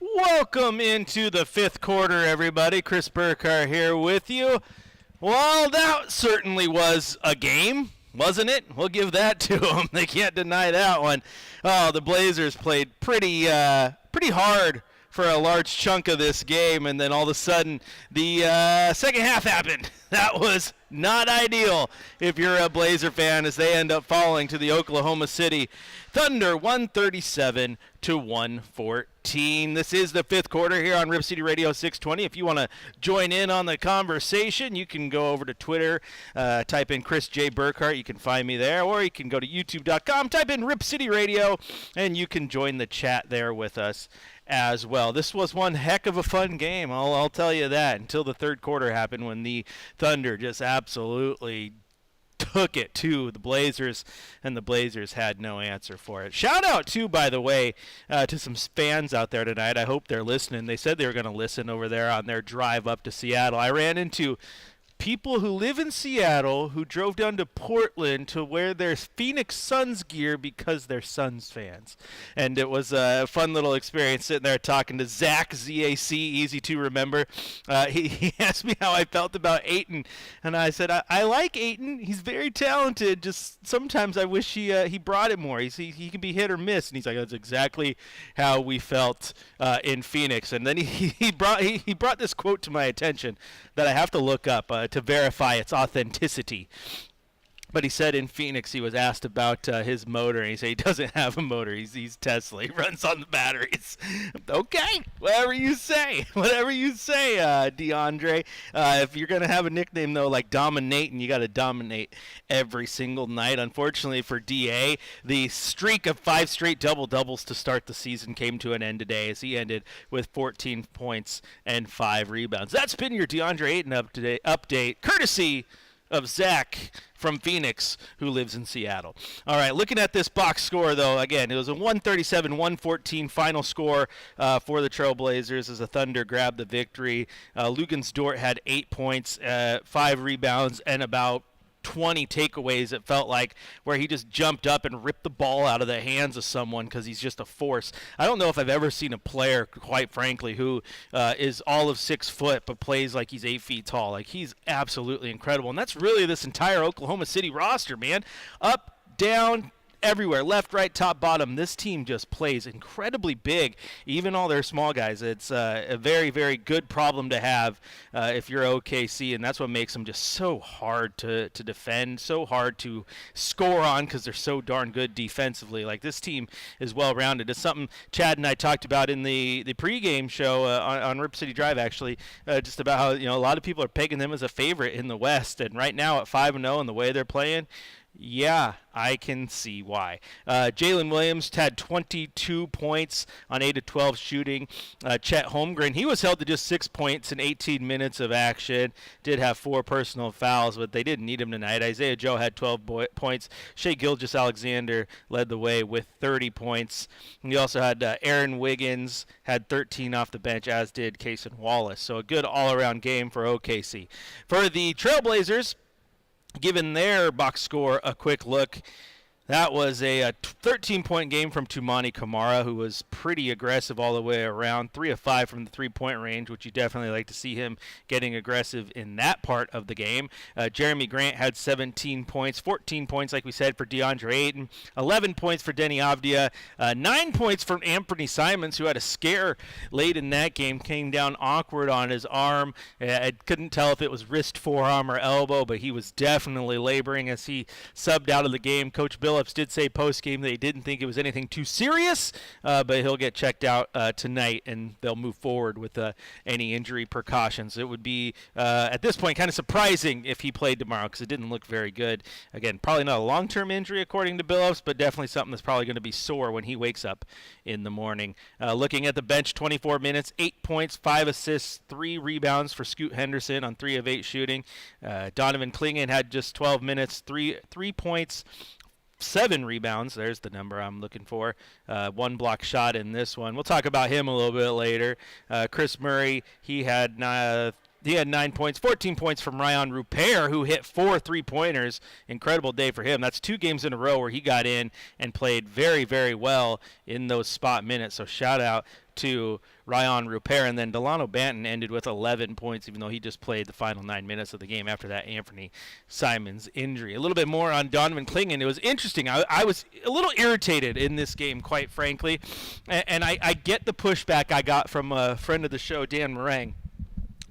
Welcome into the fifth quarter, everybody. Chris Burkhardt here with you. Well, that certainly was a game, wasn't it? We'll give that to them. They can't deny that one. Oh, the Blazers played pretty hard for a large chunk of this game, and then all of a sudden the second half happened. That was not ideal if you're a Blazer fan, as they end up falling to the Oklahoma City Thunder 137-114. This is the fifth quarter here on Rip City Radio 620. If you want to join in on the conversation, you can go over to Twitter, type in Chris J. Burkhardt. You can find me there, or you can go to youtube.com, type in Rip City Radio, and you can join the chat there with us as well. This was one heck of a fun game, I'll tell you that, until the third quarter happened when the Thunder just absolutely took it to the Blazers, and the Blazers had no answer for it. Shout out, too, by the way, to some fans out there tonight. I hope they're listening. They said they were going to listen over there on their drive up to Seattle. I ran into people who live in Seattle who drove down to Portland to wear their Phoenix Suns gear because they're Suns fans. And it was a fun little experience sitting there talking to Zach, Z-A-C, easy to remember. He asked me how I felt about Ayton, and I said, I like Ayton. He's very talented. Just sometimes I wish he brought it more. He can be hit or miss. And he's like, that's exactly how we felt in Phoenix. And then he brought this quote to my attention that I have to look up to verify its authenticity. But he said in Phoenix he was asked about his motor, and he said he doesn't have a motor. He's Tesla. He runs on the batteries. Okay, whatever you say. Whatever you say, DeAndre. If you're going to have a nickname, though, like Dominating, you got to dominate every single night. Unfortunately for DA, the streak of 5 straight double-doubles to start the season came to an end today, as he ended with 14 points and 5 rebounds. That's been your DeAndre Ayton update, courtesy of Zach from Phoenix, who lives in Seattle. All right, looking at this box score, though, again, it was a 137-114 final score for the Trailblazers as the Thunder grabbed the victory. Luguentz-Dort had 8 points, 5 rebounds, and about 20 takeaways, it felt like, where he just jumped up and ripped the ball out of the hands of someone because he's just a force. I don't know if I've ever seen a player, quite frankly, who is all of 6 foot but plays like he's 8 feet tall. Like, he's absolutely incredible. And that's really this entire Oklahoma City roster, man. Up, down, everywhere, left, right, top, bottom. This team just plays incredibly big, even all their small guys. It's a very, very good problem to have if you're OKC, and that's what makes them just so hard to defend, so hard to score on because they're so darn good defensively. Like, this team is well-rounded. It's something Chad and I talked about in the pregame show on Rip City Drive, actually, just about how, a lot of people are pegging them as a favorite in the West, and right now at 5-0 and the way they're playing, yeah, I can see why. Jalen Williams had 22 points on 8 of 12 shooting. Chet Holmgren, he was held to just 6 points in 18 minutes of action. Did have 4 personal fouls, but they didn't need him tonight. Isaiah Joe had 12 points. Shai Gilgeous-Alexander led the way with 30 points. And he also had Aaron Wiggins had 13 off the bench, as did Cason Wallace. So a good all-around game for OKC. For the Trailblazers, given their box score a quick look, that was a 13-point game from Toumani Camara, who was pretty aggressive all the way around. 3 of 5 from the three-point range, which you definitely like to see him getting aggressive in that part of the game. Jeremy Grant had 17 points, 14 points, like we said, for DeAndre Ayton, 11 points for Denny Avdia, 9 points from Anthony Simons, who had a scare late in that game, came down awkward on his arm. I couldn't tell if it was wrist, forearm, or elbow, but he was definitely laboring as he subbed out of the game. Coach Billups did say post-game they didn't think it was anything too serious, but he'll get checked out tonight, and they'll move forward with any injury precautions. It would be, at this point, kind of surprising if he played tomorrow because it didn't look very good. Again, probably not a long-term injury according to Billups, but definitely something that's probably going to be sore when he wakes up in the morning. Looking at the bench, 24 minutes, 8 points, 5 assists, 3 rebounds for Scoot Henderson on 3 of 8 shooting. Donovan Clingan had just 12 minutes, 3 points, 7 rebounds. There's the number I'm looking for. 1 block shot in this one. We'll talk about him a little bit later. Chris Murray, he had 9 points, 14 points from Ryan Rupert, who hit 4 3-pointers. Incredible day for him. That's 2 games in a row where he got in and played very, very well in those spot minutes. So shout out to Ryan Rupert, and then Delano Banton ended with 11 points, even though he just played the final 9 minutes of the game after that Anthony Simons injury. A little bit more on Donovan Clingan. It was interesting. I was a little irritated in this game, quite frankly, and I get the pushback I got from a friend of the show, Dan Meringue.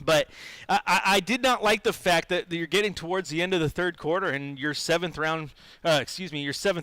But I did not like the fact that you're getting towards the end of the third quarter and your seventh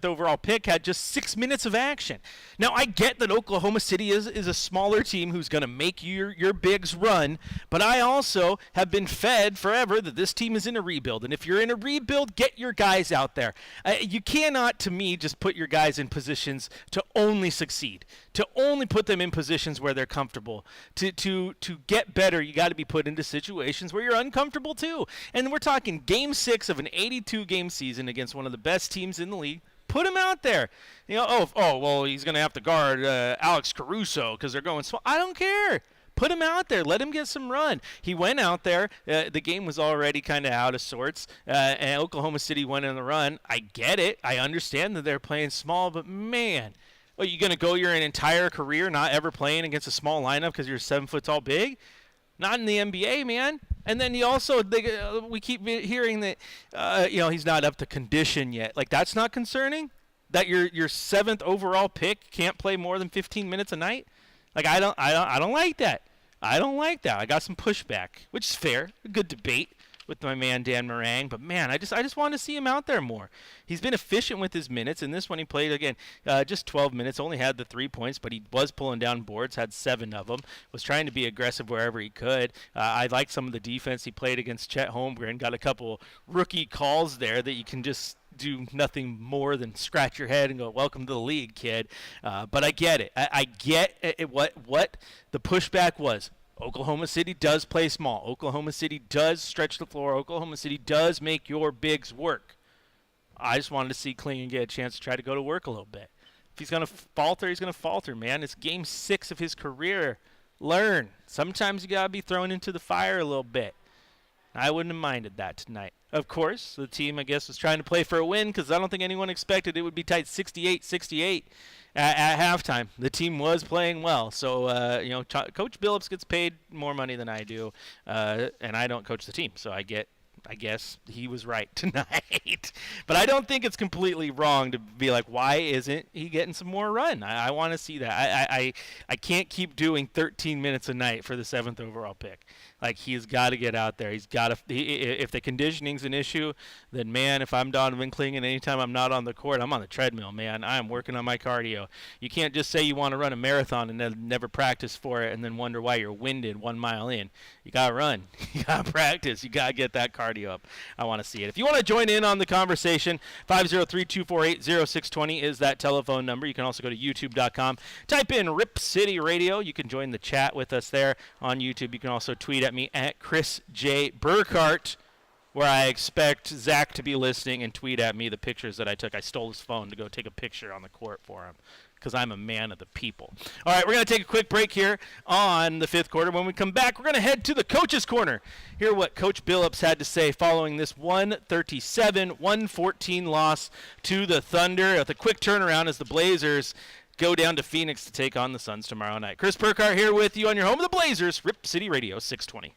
overall pick had just 6 minutes of action. Now, I get that Oklahoma City is a smaller team who's going to make your bigs run, but I also have been fed forever that this team is in a rebuild. And if you're in a rebuild, get your guys out there. You cannot, to me, just put your guys in positions to only succeed, to only put them in positions where they're comfortable. To get better, you got to be put into situations where you're uncomfortable too. And we're talking game 6 of an 82-game season against one of the best teams in the league. Put him out there. Well, he's going to have to guard Alex Caruso because they're going small. I don't care. Put him out there. Let him get some run. He went out there. The game was already kind of out of sorts, and Oklahoma City went on the run. I get it. I understand that they're playing small, but man, you going to go your entire career not ever playing against a small lineup because you're 7 foot tall big? Not in the NBA, man. And then we keep hearing that he's not up to condition yet. Like, that's not concerning? That your 7th overall pick can't play more than 15 minutes a night? Like, I don't like that. I don't like that. I got some pushback, which is fair. A good debate with my man Dan Meringue, but man, I just want to see him out there more. He's been efficient with his minutes. In this one, he played again just 12 minutes, only had the 3 points, but he was pulling down boards, had 7 of them, was trying to be aggressive wherever he could. I liked some of the defense he played against Chet Holmgren, got a couple rookie calls there that you can just do nothing more than scratch your head and go, welcome to the league, kid. But I get it. I get what the pushback was. Oklahoma City does play small. Oklahoma City does stretch the floor. Oklahoma City does make your bigs work. I just wanted to see Clingan get a chance to try to go to work a little bit. If he's going to falter, he's going to falter, man. It's game 6 of his career. Learn. Sometimes you got to be thrown into the fire a little bit. I wouldn't have minded that tonight. Of course, the team, I guess, was trying to play for a win because I don't think anyone expected it would be tight 68-68 at halftime. The team was playing well. So, Coach Billups gets paid more money than I do, and I don't coach the team. So I guess he was right tonight. But I don't think it's completely wrong to be like, why isn't he getting some more run? I want to see that. I can't keep doing 13 minutes a night for the 7th overall pick. Like, he's got to get out there. He's got to. If the conditioning's an issue, then man, if I'm Donovan Clingan, anytime I'm not on the court, I'm on the treadmill, man. I am working on my cardio. You can't just say you want to run a marathon and then never practice for it and then wonder why you're winded 1 mile in. You got to run. You got to practice. You got to get that cardio up. I want to see it. If you want to join in on the conversation, 503-248-0620 is that telephone number. You can also go to youtube.com. Type in Rip City Radio. You can join the chat with us there on YouTube. You can also tweet at me at Chris J. Burkhardt, where I expect Zach to be listening and tweet at me the pictures that I took. I stole his phone to go take a picture on the court for him because I'm a man of the people. All right, we're going to take a quick break here on the 5th quarter. When we come back, we're going to head to the coach's corner. Hear what Coach Billups had to say following this 137-114 loss to the Thunder with a quick turnaround as the Blazers go down to Phoenix to take on the Suns tomorrow night. Chris Burkhardt here with you on your home of the Blazers, Rip City Radio 620.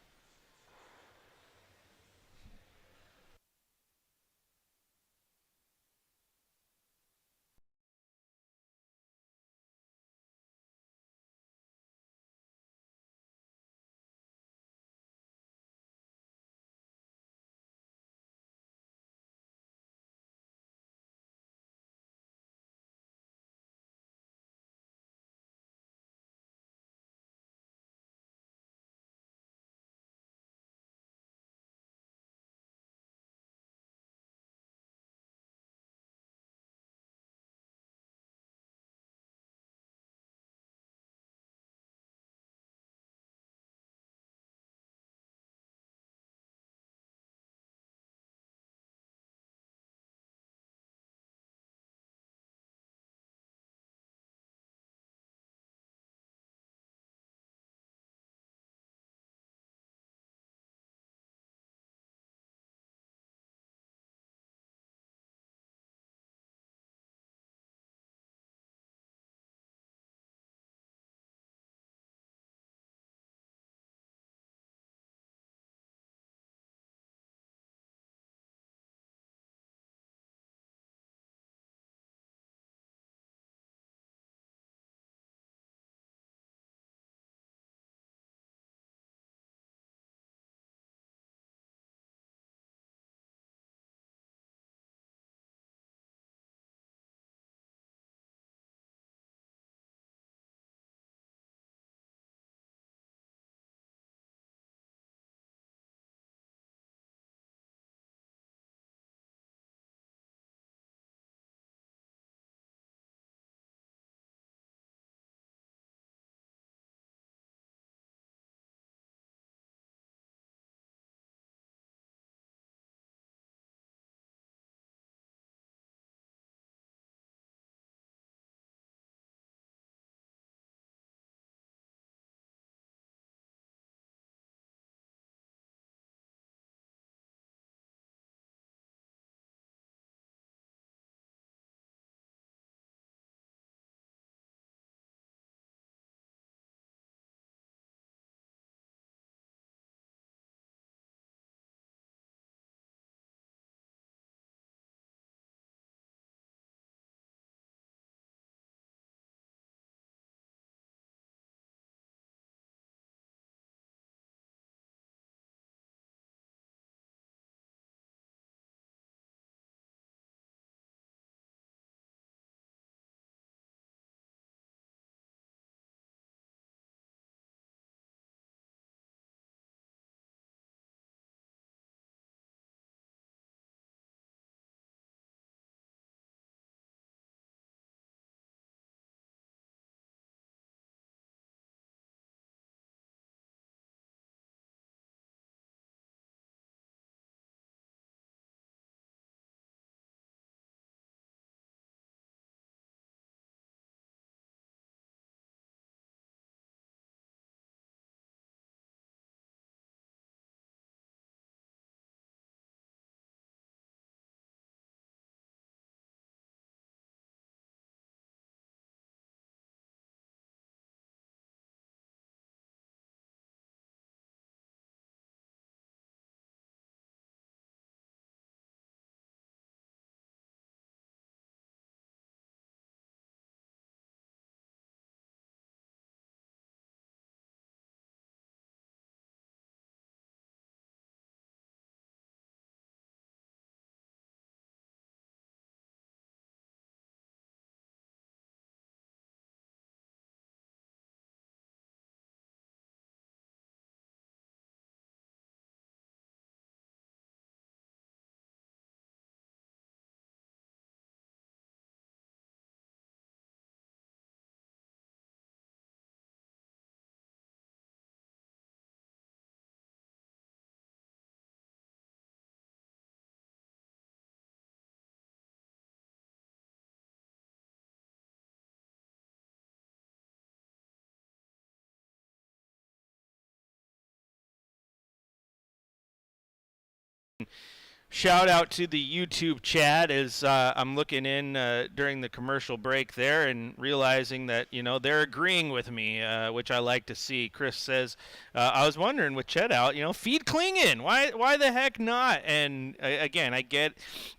Shout out to the YouTube chat as I'm looking in during the commercial break there and realizing that, they're agreeing with me, which I like to see. Chris says, I was wondering with Chet out, feed Klingon. Why the heck not? And again, I get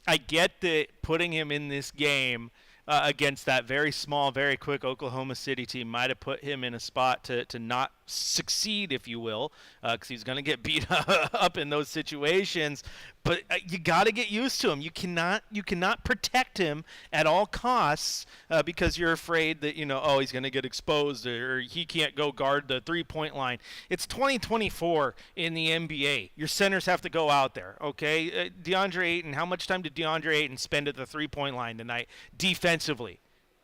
that putting him in this game against that very small, very quick Oklahoma City team might have put him in a spot to not succeed, if you will, because he's going to get beat up in those situations. But you got to get used to him. You cannot protect him at all costs because you're afraid that he's going to get exposed or he can't go guard the 3-point line. It's 2024 in the NBA. Your centers have to go out there. Okay, DeAndre Ayton. How much time did DeAndre Ayton spend at the 3-point line tonight defensively?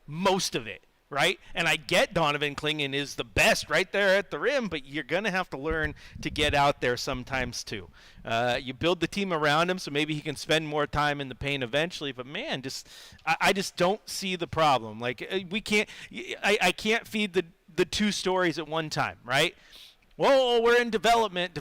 Most of it. Right? And I get Donovan Klingon is the best right there at the rim, but you're going to have to learn to get out there sometimes too. You build the team around him so maybe he can spend more time in the paint eventually, but man, I just don't see the problem. Like I can't feed the two stories at one time, right? Whoa, we're in development,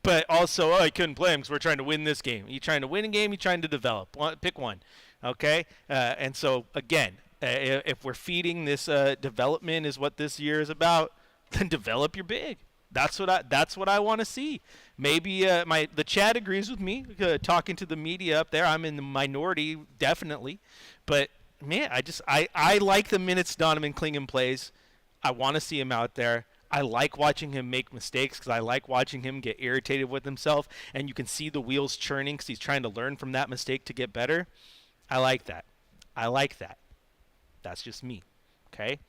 but also, I couldn't play him because we're trying to win this game. Are you trying to win a game? Are you trying to develop? Pick one, okay? And so, again, if we're feeding this development is what this year is about, then develop your big. That's what I want to see. Maybe the chat agrees with me. Talking to the media up there, I'm in the minority definitely, but man, I like the minutes Donovan Klingon plays. I want to see him out there. I like watching him make mistakes because I like watching him get irritated with himself, and you can see the wheels churning because he's trying to learn from that mistake to get better. I like that. That's just me, okay?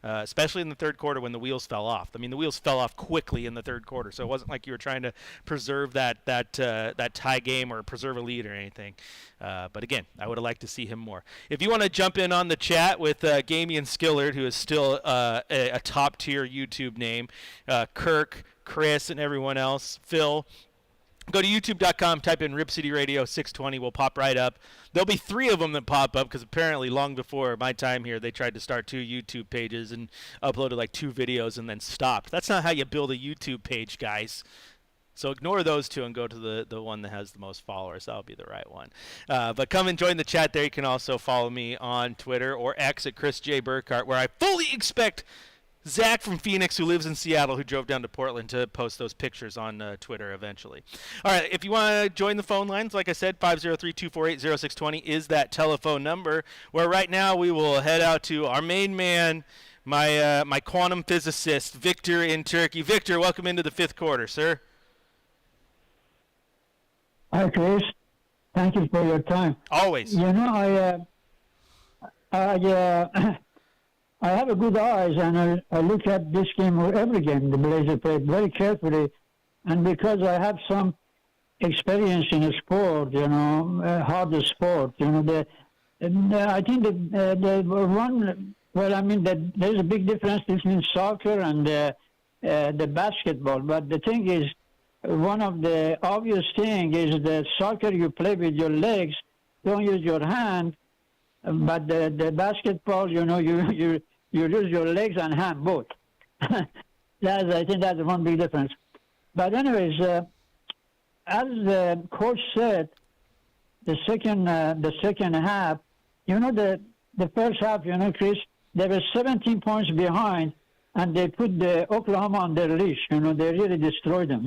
Especially in the third quarter when the wheels fell off. I mean, the wheels fell off quickly in the third quarter, so it wasn't like you were trying to preserve that tie game or preserve a lead or anything. But again, I would have liked to see him more. If you want to jump in on the chat with Gamian Skillard, who is still a top-tier YouTube name, Kirk, Chris, and everyone else, Phil, go to youtube.com, type in Rip City Radio 620. We'll pop right up. There'll be 3 of them that pop up because apparently long before my time here, they tried to start 2 YouTube pages and uploaded like 2 videos and then stopped. That's not how you build a YouTube page, guys. So ignore those 2 and go to the one that has the most followers. That'll be the right one. But come and join the chat there. You can also follow me on Twitter or X at Chris J. Burkhardt, where I fully expect Zach from Phoenix, who lives in Seattle, who drove down to Portland to post those pictures on Twitter eventually. All right, if you want to join the phone lines, like I said, 503-248-0620 is that telephone number, where right now we will head out to our main man, my quantum physicist, Victor in Turkey. Victor, welcome into the 5th quarter, sir. Hi, Chris. Thank you for your time. Always. I have a good eyes, and I look at this game or every game the Blazers play very carefully. And because I have some experience in a sport, harder sport, I think the one, there's a big difference between soccer and the basketball. But the thing is, one of the obvious thing is that soccer you play with your legs, don't use your hand. But the basketball, you use your legs and hand both. I think that's one big difference. But anyways, as the coach said, the second half, the first half, Chris, they were 17 points behind, and they put the Oklahoma on their leash. They really destroyed them.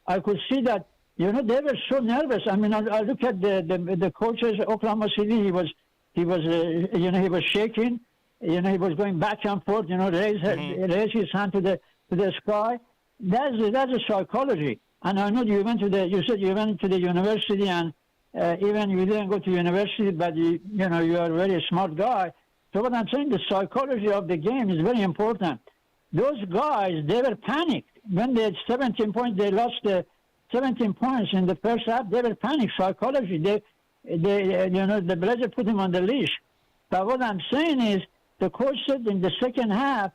I could see that. They were so nervous. I mean, I look at the coaches, Oklahoma City. He was shaking. He was going back and forth. Raise his hand to the sky. That's a psychology. And I know you said you went to the university, and even you didn't go to university, but you are a very smart guy. So what I'm saying, the psychology of the game is very important. Those guys, they were panicked when they had 17 points. They lost 17 points in the first half. They were panicked. Psychology. The Blazers put him on the leash. But what I'm saying is, the coach said in the second half,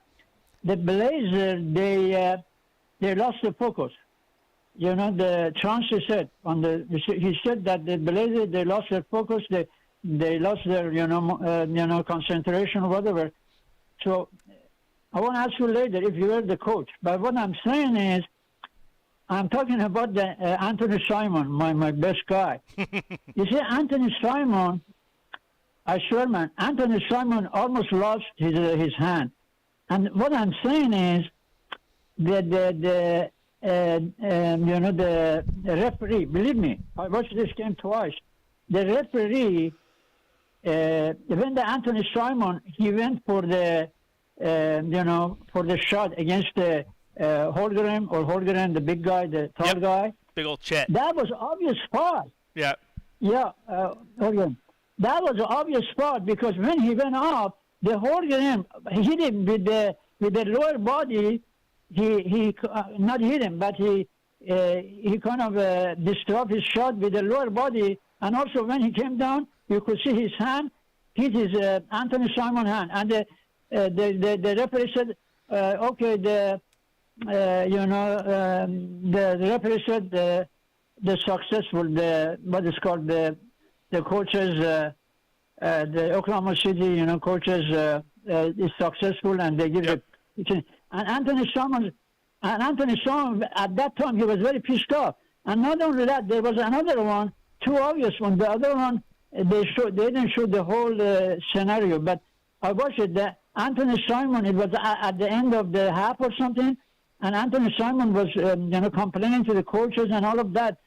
the Blazers, they lost the focus. The Chauncey said he said that the Blazers, they lost their focus. They lost their concentration or whatever. So I want to ask you later if you were the coach. But what I'm saying is, I'm talking about the Anthony Simon, my best guy. You see, Anthony Simon, I swear, man, Anthony Simon almost lost his hand. And what I'm saying is that the referee, believe me, I watched this game twice. The referee, when the Anthony Simon, he went for the, for the shot against the Holgren, the big guy, the tall guy. Big old Chet. That was obvious foul. Yeah. Yeah, Holgren. That was an obvious foul because when he went up, the Holgren hit him with the lower body. He not hit him, but he kind of disturbed his shot with the lower body. And also when he came down, you could see his hand hit his Anthony Simon hand. And the referee said, okay, the referee said the successful, what is called the coaches, the Oklahoma City, coaches is successful, and they give it. And Anthony Simon at that time, he was very pissed off. And not only that, there was another one, two obvious ones. The other one, they didn't show the whole scenario, but I watched it. Anthony Simon, it was at the end of the half or something, and Anthony Simon was, complaining to the coaches and all of that,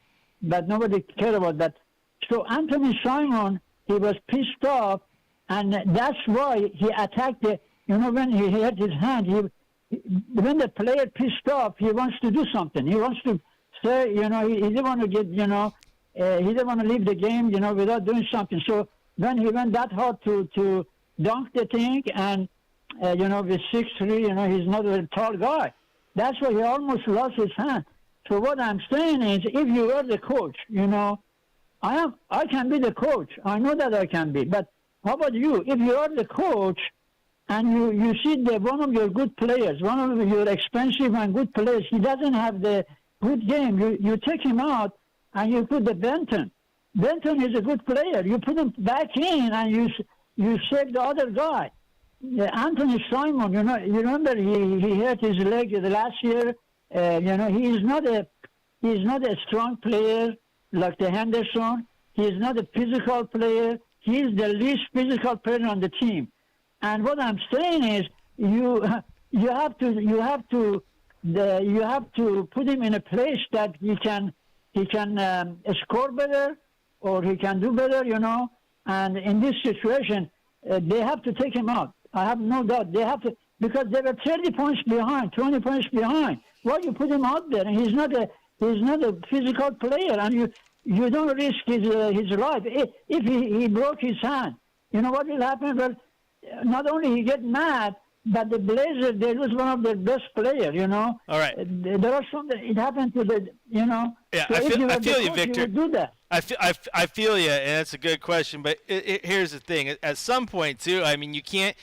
but nobody cared about that. So Anthony Simon, he was pissed off, and that's why he attacked when he hit his hand, when the player pissed off, he wants to do something. He wants to say, he didn't want to get, he didn't want to leave the game, without doing something. So when he went that hard to dunk the thing, and, with 6'3", he's not a tall guy. That's why he almost lost his hand. So what I'm saying is, if you were the coach, I can be the coach. I know that I can be. But how about you? If you are the coach and you see one of your good players, one of your expensive and good players, he doesn't have the good game, you take him out and you put the Benton. Benton is a good player. You put him back in and you save the other guy. Anthony Simon, you remember he hurt his leg last year. He's not a strong player like the Henderson. He is not a physical player. He is the least physical player on the team. And what I'm saying is, you have to put him in a place that he can score better, or he can do better, And in this situation, they have to take him out. I have no doubt. They have to, because they were 30 points behind, 20 points behind. Why you put him out there? And he's not a physical player, and you don't risk his life. If he broke his hand, you know what will happen? Well, not only he get mad, but the Blazers, they lose one of their best players, All right. There are some, it happened to the, Yeah, so I feel you, Victor. You would do that. I feel you, and that's a good question. But here's the thing: at some point, too, I mean, you can't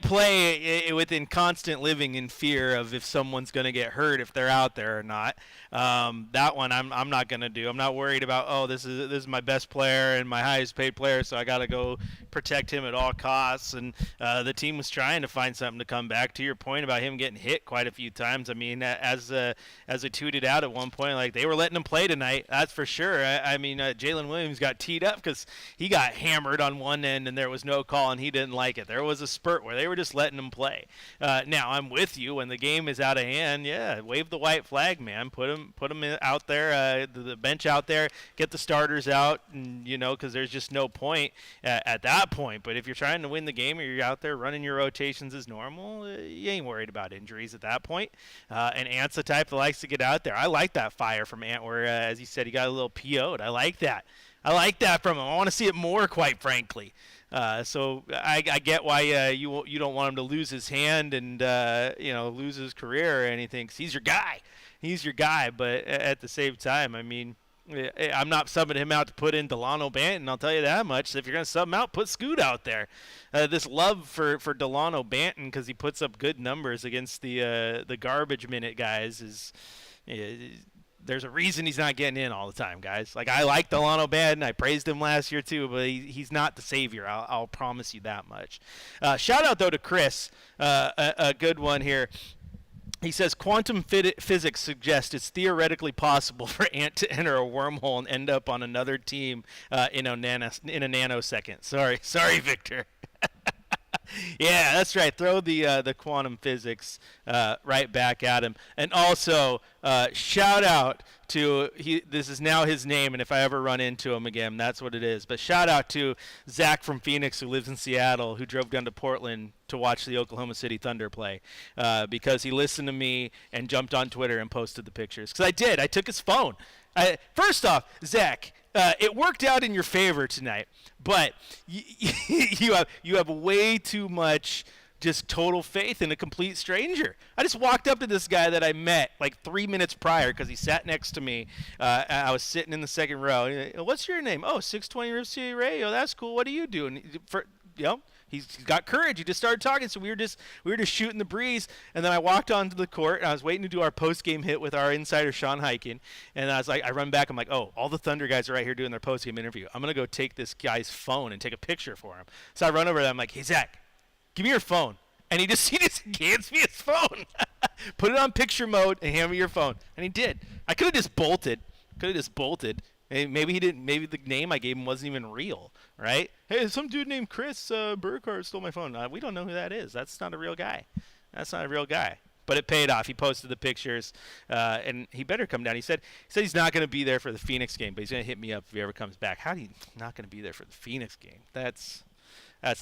play within constant living in fear of if someone's going to get hurt if they're out there or not. That one I'm not going to do. I'm not worried about this is my best player and my highest paid player, so I got to go protect him at all costs. And the team was trying to find something to come back. To your point about him getting hit quite a few times, I mean, as I tweeted out at one point, like, they were letting him play tonight. That's for sure. I mean, Jalen Williams got teed up because he got hammered on one end and there was no call and he didn't like it. There was a spurt where they were just letting him play. Now, I'm with you. When the game is out of hand, yeah, wave the white flag, man. Put him out there, the bench out there, get the starters out, and, because there's just no point at that point. But if you're trying to win the game or you're out there running your rotations as normal, you ain't worried about injuries at that point. And Ant's the type that likes to get out there. I like that fire from Ant where, as he said, he got a little PO'd. I like that. I like that from him. I want to see it more, quite frankly. So I get why you don't want him to lose his hand and lose his career or anything, 'cause he's your guy. He's your guy. But at the same time, I mean, I'm not subbing him out to put in Delano Banton. I'll tell you that much. So if you're going to sub him out, put Scoot out there. This love for Delano Banton because he puts up good numbers against the garbage minute guys is. There's a reason he's not getting in all the time, guys. Like, I like Delano Banton. I praised him last year too, but he's not the savior. I'll promise you that much. Shout out though to Chris, a good one here. He says quantum physics suggests it's theoretically possible for Ant to enter a wormhole and end up on another team in a nanosecond. Sorry, Victor. Yeah, that's right. Throw the quantum physics right back at him. And also, shout out to he. This is now his name, and if I ever run into him again, that's what it is. But shout out to Zach from Phoenix, who lives in Seattle, who drove down to Portland to watch the Oklahoma City Thunder play, because he listened to me and jumped on Twitter and posted the pictures. Because I did. I took his phone. First off, Zach, it worked out in your favor tonight, but you have way too much just total faith in a complete stranger. I just walked up to this guy that I met like 3 minutes prior because he sat next to me. I was sitting in the second row. What's your name? Oh, 620 River City Radio. That's cool. What do you do? And he's got courage. He just started talking, so we were just shooting the breeze. And then I walked onto the court, and I was waiting to do our post game hit with our insider Sean Highkin. And I was like, I run back. I'm like, oh, all the Thunder guys are right here doing their post game interview. I'm gonna go take this guy's phone and take a picture for him. So I run over there. I'm like, hey Zach, give me your phone. And he just hands me his phone. Put it on picture mode and hand me your phone. And he did. I could have just bolted. Maybe he didn't. Maybe the name I gave him wasn't even real, right? Hey, some dude named Chris Burkhardt stole my phone. We don't know who that is. That's not a real guy. But it paid off. He posted the pictures, and he better come down. He said he's not going to be there for the Phoenix game, but he's going to hit me up if he ever comes back. How do you not going to be there for the Phoenix game? That's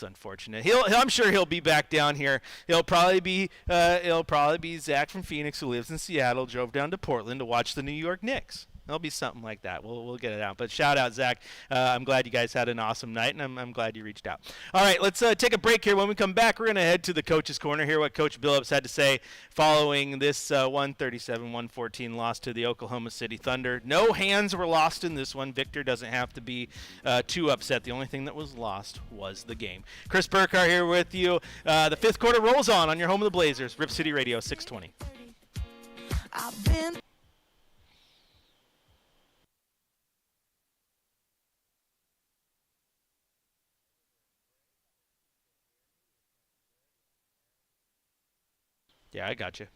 unfortunate. I'm sure he'll be back down here. It'll probably be Zach from Phoenix, who lives in Seattle, drove down to Portland to watch the New York Knicks. It'll be something like that. We'll get it out. But shout out, Zach. I'm glad you guys had an awesome night, and I'm glad you reached out. All right, let's take a break here. When we come back, we're going to head to the Coach's Corner, hear what Coach Billups had to say following this 137-114 loss to the Oklahoma City Thunder. No hands were lost in this one. Victor doesn't have to be too upset. The only thing that was lost was the game. Chris Burkhardt here with you. The fifth quarter rolls on your home of the Blazers, Rip City Radio 620. Yeah, I got you.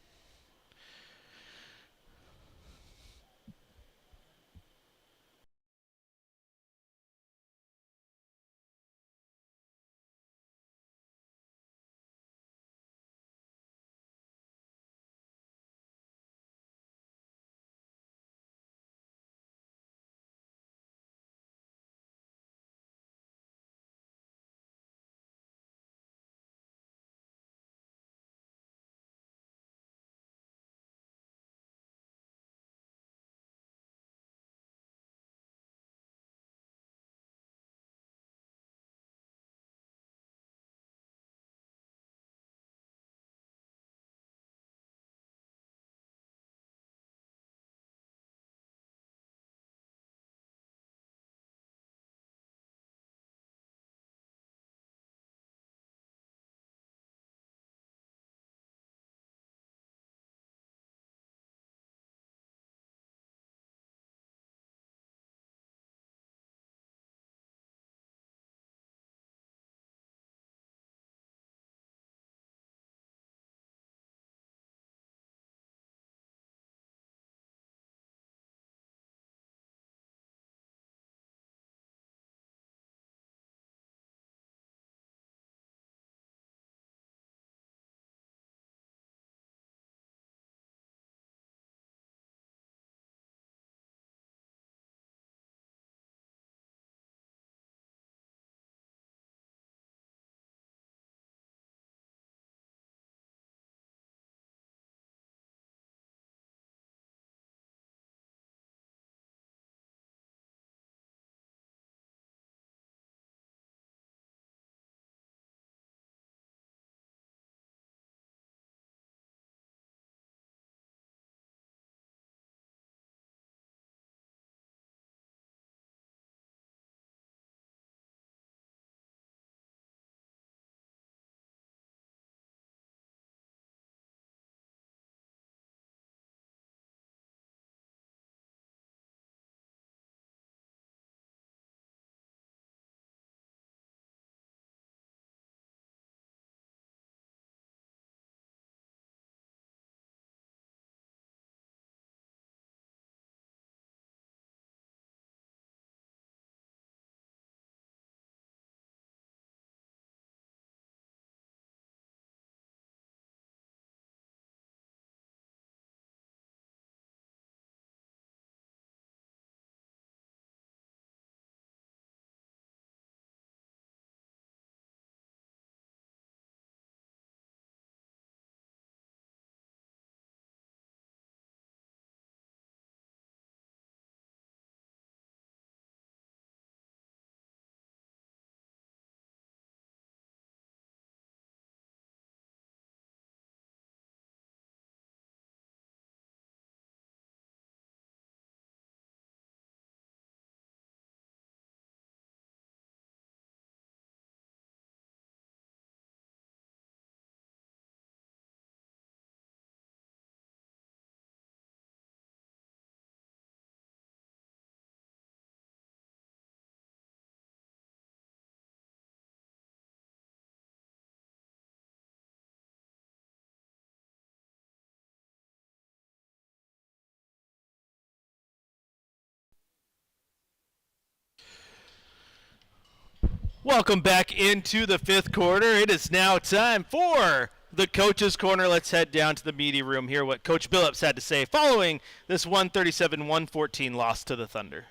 Welcome back into the fifth quarter. It is now time for the Coach's Corner. Let's head down to the media room, hear what Coach Billups had to say following this 137-114 loss to the Thunder.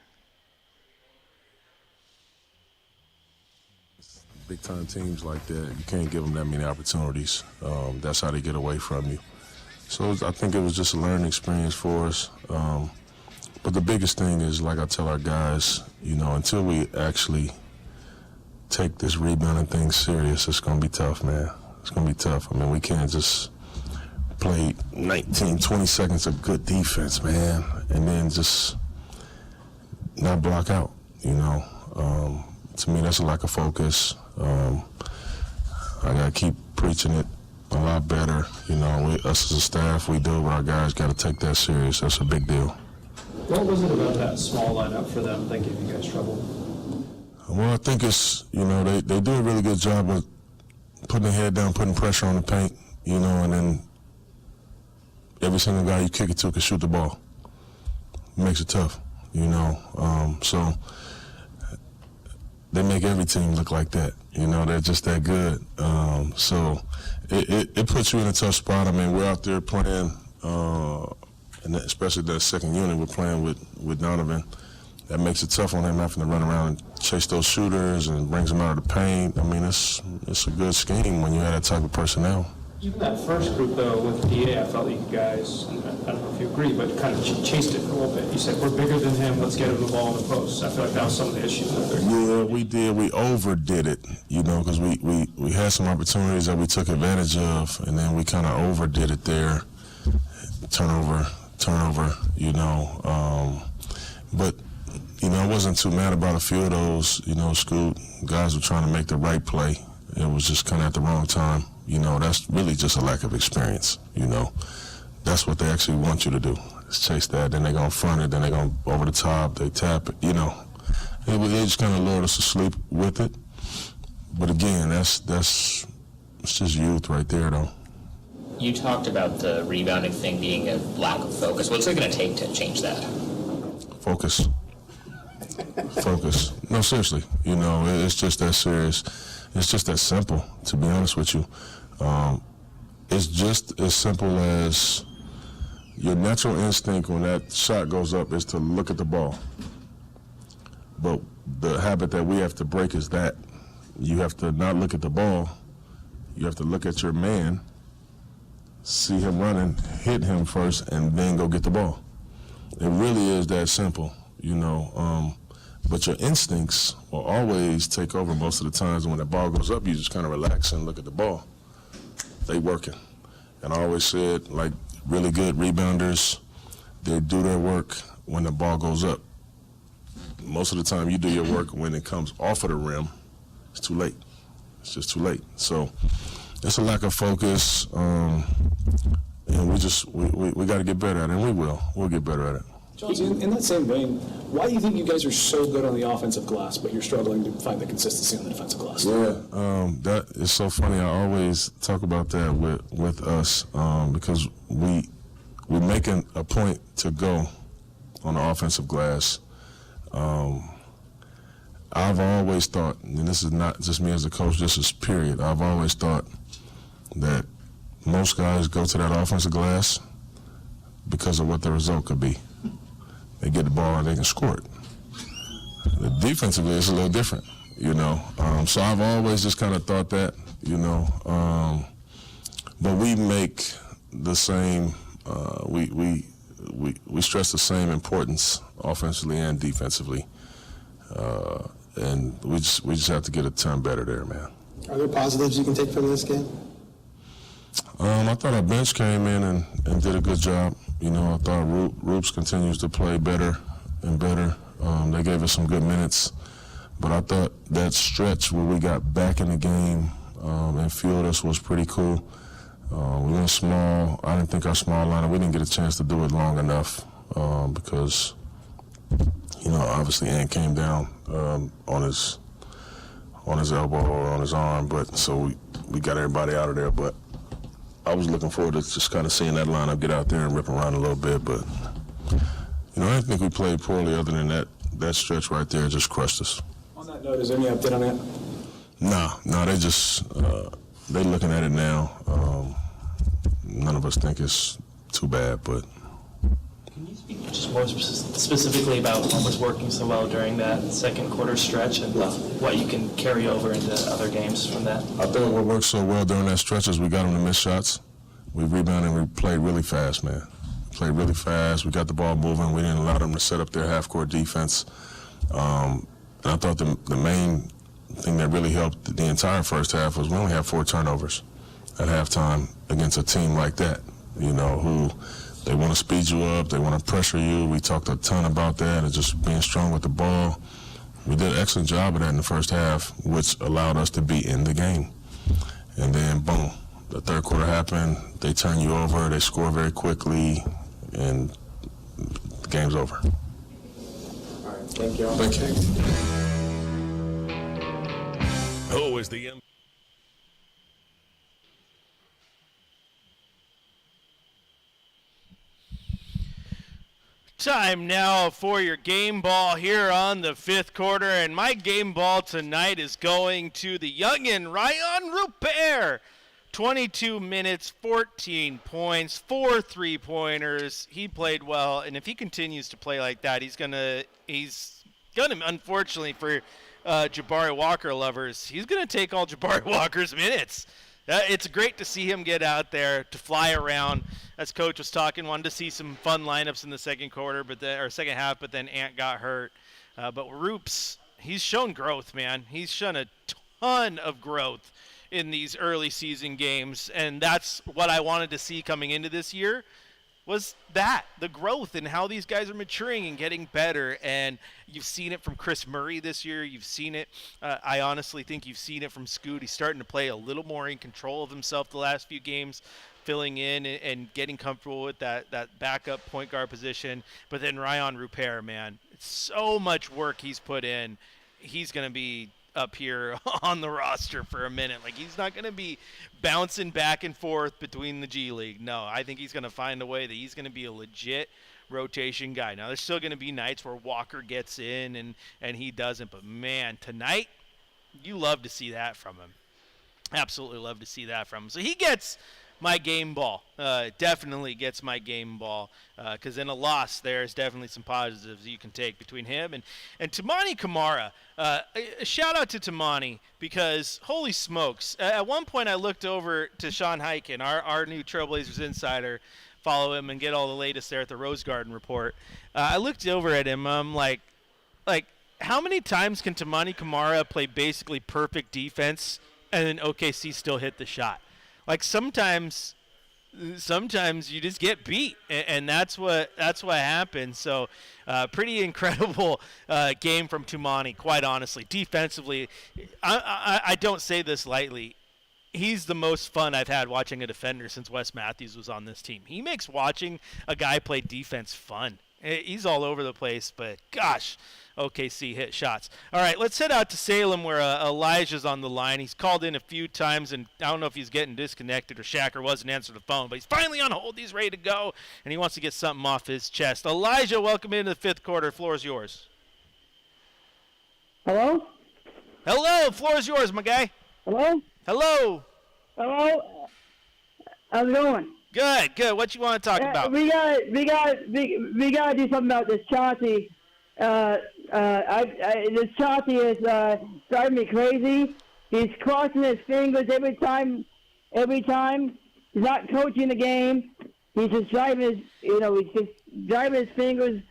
Big-time teams like that, you can't give them that many opportunities. That's how they get away from you. So I think it was just a learning experience for us. But the biggest thing is, like I tell our guys, until we actually take this rebounding thing serious, it's going to be tough, man. It's going to be tough. I mean, we can't just play 19, 20 seconds of good defense, man, and then just not block out, To me, that's a lack of focus. I got to keep preaching it a lot better. Us as a staff, we do, but our guys got to take that serious. That's a big deal. What was it about that small lineup for them that gave you guys trouble? Well, I think it's, they do a really good job of putting their head down, putting pressure on the paint, and then every single guy you kick it to can shoot the ball. It makes it tough, So they make every team look like that. They're just that good. So it puts you in a tough spot. I mean, we're out there playing, and especially that second unit, we're playing with Donovan. That makes it tough on him having to run around and chase those shooters and brings them out of the paint. I mean, it's a good scheme when you have that type of personnel. Even that first group, though, with DA, I felt like you guys, and I don't know if you agree, but kind of chased it for a little bit. You said, we're bigger than him, let's get him the ball in the post. I feel like that was some of the issues out there. Yeah, we did. We overdid it, because we had some opportunities that we took advantage of, and then we kind of overdid it there. Turnover, But, I wasn't too mad about a few of those, Scoot. Guys were trying to make the right play. It was just kind of at the wrong time. That's really just a lack of experience, That's what they actually want you to do, is chase that. Then they're going to front it, then they're going over the top, they tap it, They just kind of lured us to sleep with it. But again, it's just youth right there, though. You talked about the rebounding thing being a lack of focus. What's it going to take to change that? Focus. No, seriously. It's just that serious. It's just that simple, to be honest with you. It's just as simple as your natural instinct when that shot goes up is to look at the ball. But the habit that we have to break is that you have to not look at the ball. You have to look at your man, see him running, hit him first, and then go get the ball. It really is that simple, But your instincts will always take over most of the times. And when the ball goes up, you just kind of relax and look at the ball. They working. And I always said, like, really good rebounders, they do their work when the ball goes up. Most of the time you do your work when it comes off of the rim. It's too late. It's just too late. So it's a lack of focus. And we got to get better at it, and we will. We'll get better at it. Jones, in that same vein, why do you think you guys are so good on the offensive glass, but you're struggling to find the consistency on the defensive glass? Yeah, that is so funny. I always talk about that with us because we making a point to go on the offensive glass. I've always thought, and this is not just me as a coach, this is period, I've always thought that most guys go to that offensive glass because of what the result could be. They get the ball and they can score it. Defensively, it's a little different, So I've always just kind of thought that, But we make the same, we stress the same importance offensively and defensively. And we just have to get a ton better there, man. Are there positives you can take from this game? I thought our bench came in and did a good job. I thought Roops continues to play better and better. They gave us some good minutes. But I thought that stretch where we got back in the game and fueled us was pretty cool. We went small. I didn't think our small lineup, we didn't get a chance to do it long enough because, obviously Ant came down on his elbow or on his arm. But so we got everybody out of there. But I was looking forward to just kind of seeing that lineup get out there and rip around a little bit. But, I didn't think we played poorly other than that stretch right there just crushed us. On that note, is there any update on that? No, they just they looking at it now. None of us think it's too bad, but. Can you speak just more specifically about what was working so well during that second quarter stretch and what you can carry over into other games from that? I think what worked so well during that stretch is we got them to miss shots. We rebounded and we played really fast, man. Played really fast. We got the ball moving. We didn't allow them to set up their half-court defense. And I thought the main thing that really helped the entire first half was we only had 4 turnovers at halftime against a team like that, who they want to speed you up, they want to pressure you. We talked a ton about that and just being strong with the ball. We did an excellent job of that in the first half, which allowed us to be in the game. And then, boom, the third quarter happened. They turn you over, they score very quickly, and the game's over. All right, thank you all. Thank you. Oh, is the Time now for your game ball here on the fifth quarter, and my game ball tonight is going to the youngin' Ryan Rupert. 22 minutes, 14 points, 4 3-pointers. He played well, and if he continues to play like that, he's gonna unfortunately for Jabari Walker lovers, he's gonna take all Jabari Walker's minutes. It's great to see him get out there to fly around. As Coach was talking, wanted to see some fun lineups in the second quarter, second half, but then Ant got hurt. But Roops, he's shown growth, man. He's shown a ton of growth in these early season games, and that's what I wanted to see coming into this year, was the growth and how these guys are maturing and getting better. And you've seen it from Chris Murray this year. You've seen it. I honestly think you've seen it from Scoot. He's starting to play a little more in control of himself the last few games, filling in and getting comfortable with that backup point guard position. But then Ryan Rupert, man, it's so much work he's put in. He's going to be up here on the roster for a minute. Like, he's not going to be bouncing back and forth between the G League. No, I think he's going to find a way that he's going to be a legit rotation guy. Now, there's still going to be nights where Walker gets in and he doesn't. But, man, tonight, you love to see that from him. Absolutely love to see that from him. So he gets my game ball. Definitely gets my game ball, because in a loss there's definitely some positives you can take between him and Tamani Kamara. A shout out to Tamani, because holy smokes, at one point I looked over to Sean Hyken, our new Trailblazers insider. Follow him and get all the latest there at the Rose Garden Report. I looked over at him. I'm like how many times can Tamani Kamara play basically perfect defense and then OKC still hit the shot? Like, sometimes you just get beat, and that's what happens. So, pretty incredible game from Tumani, quite honestly. Defensively, I don't say this lightly. He's the most fun I've had watching a defender since Wes Matthews was on this team. He makes watching a guy play defense fun. He's all over the place, but gosh, OKC hit shots. All right, let's head out to Salem, where Elijah's on the line. He's called in a few times, and I don't know if he's getting disconnected or Shacker wasn't answering the phone, but he's finally on hold. He's ready to go, and he wants to get something off his chest. Elijah, welcome into the fifth quarter. Floor is yours. Hello? Hello, floor is yours, my guy. Hello? Hello. Hello? How's it going? Good. What you want to talk about? We got to do something about this Chauncey. This Chauncey is driving me crazy. He's crossing his fingers every time. He's not coaching the game. He's just driving his fingers.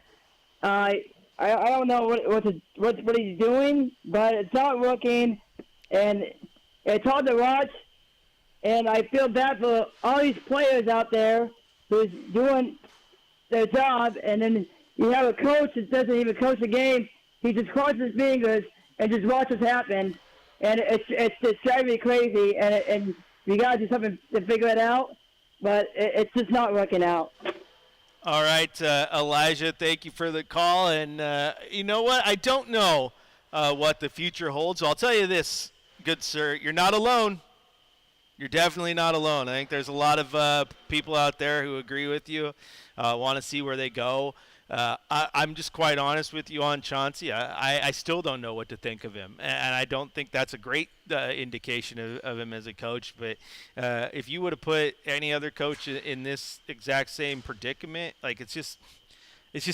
I don't know what he's doing, but it's not working, and it's hard to watch. And I feel bad for all these players out there who's doing their job, and then you have a coach that doesn't even coach the game. He just crosses his fingers and just watches happen, and it's just driving me crazy. And we got to do something to figure it out, but it's just not working out. All right, Elijah, thank you for the call. And you know what? I don't know what the future holds. So I'll tell you this, good sir, you're not alone. You're definitely not alone. I think there's a lot of people out there who agree with you, want to see where they go. I'm just quite honest with you on Chauncey. I still don't know what to think of him, and I don't think that's a great indication of him as a coach. But if you would have put any other coach in this exact same predicament, like it's just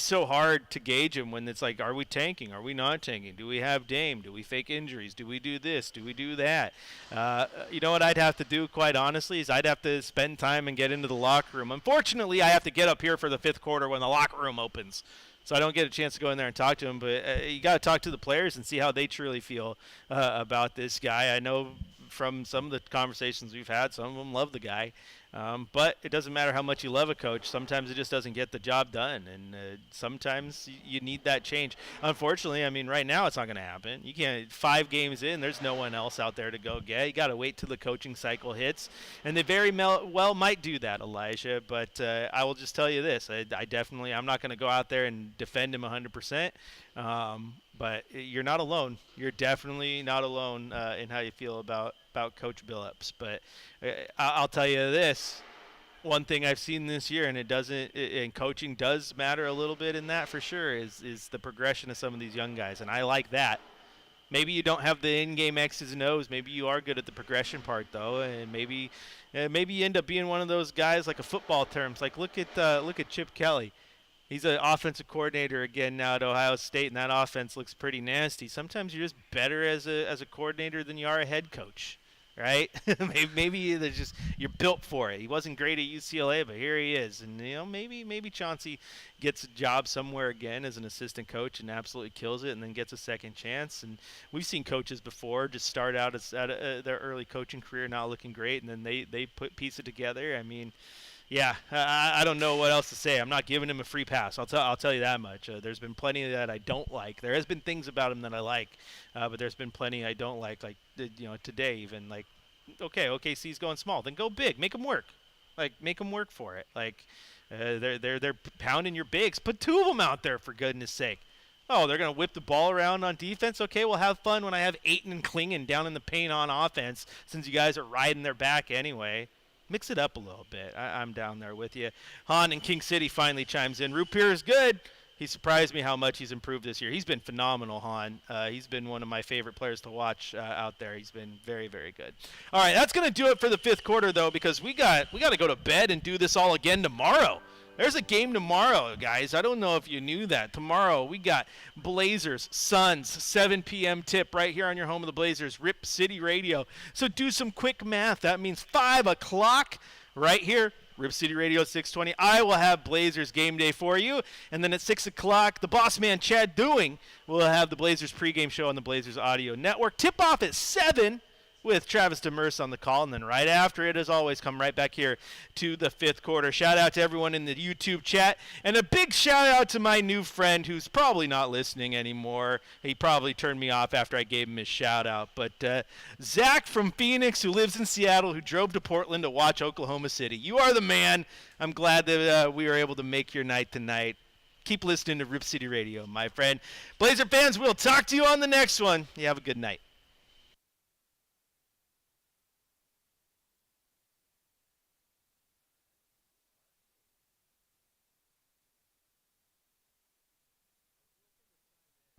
so hard to gauge him when it's like, are we tanking? Are we not tanking? Do we have Dame? Do we fake injuries? Do we do this? Do we do that? You know what I'd have to do, quite honestly, is I'd have to spend time and get into the locker room. Unfortunately, I have to get up here for the fifth quarter when the locker room opens. So I don't get a chance to go in there and talk to him. But you got to talk to the players and see how they truly feel about this guy. I know from some of the conversations we've had, some of them love the guy. But it doesn't matter how much you love a coach. Sometimes it just doesn't get the job done, and sometimes you need that change. Unfortunately, I mean, right now it's not going to happen. You can't. 5 games in, there's no one else out there to go get. You got to wait till the coaching cycle hits, and they very well might do that, Elijah. But I will just tell you this: I'm not going to go out there and defend him 100%. But you're not alone. You're definitely not alone in how you feel about Coach Billups. But I'll tell you this: one thing I've seen this year, and coaching does matter a little bit in that for sure, is the progression of some of these young guys, and I like that. Maybe you don't have the in-game X's and O's. Maybe you are good at the progression part, though, and maybe you end up being one of those guys, like a football terms. Like look at Chip Kelly. He's an offensive coordinator again now at Ohio State, and that offense looks pretty nasty. Sometimes you're just better as a coordinator than you are a head coach, right? maybe you're built for it. He wasn't great at UCLA, but here he is, and maybe Chauncey gets a job somewhere again as an assistant coach and absolutely kills it, and then gets a second chance. And we've seen coaches before just start out at their early coaching career not looking great, and then they piece it together. I mean. Yeah, I don't know what else to say. I'm not giving him a free pass. I'll tell you that much. There's been plenty that I don't like. There has been things about him that I like, but there's been plenty I don't like today even. Like, okay, OKC's going small, then go big, make them work. Like, make them work for it. Like, they're pounding your bigs. Put 2 of them out there for goodness sake. Oh, they're gonna whip the ball around on defense. Okay, we'll have fun when I have Ayton and Klingon down in the paint on offense, since you guys are riding their back anyway. Mix it up a little bit. I'm down there with you. Han in King City finally chimes in. Rupir is good. He surprised me how much he's improved this year. He's been phenomenal, Han. He's been one of my favorite players to watch out there. He's been very, very good. All right, that's going to do it for the 5th quarter, though, because we got to go to bed and do this all again tomorrow. There's a game tomorrow, guys. I don't know if you knew that. Tomorrow we got Blazers, Suns, 7 p.m. tip right here on your home of the Blazers, Rip City Radio. So do some quick math. That means 5 o'clock right here, Rip City Radio 620. I will have Blazers game day for you. And then at 6 o'clock, the boss man, Chad Dewing, will have the Blazers pregame show on the Blazers Audio Network. Tip-off at 7 with Travis Demers on the call, and then right after it, as always, come right back here to the 5th quarter. Shout out to everyone in the YouTube chat, and a big shout out to my new friend who's probably not listening anymore. He probably turned me off after I gave him his shout out, but Zach from Phoenix, who lives in Seattle, who drove to Portland to watch Oklahoma City. You are the man. I'm glad that we were able to make your night tonight. Keep listening to Rip City Radio, my friend. Blazer fans, we'll talk to you on the next one. You have a good night.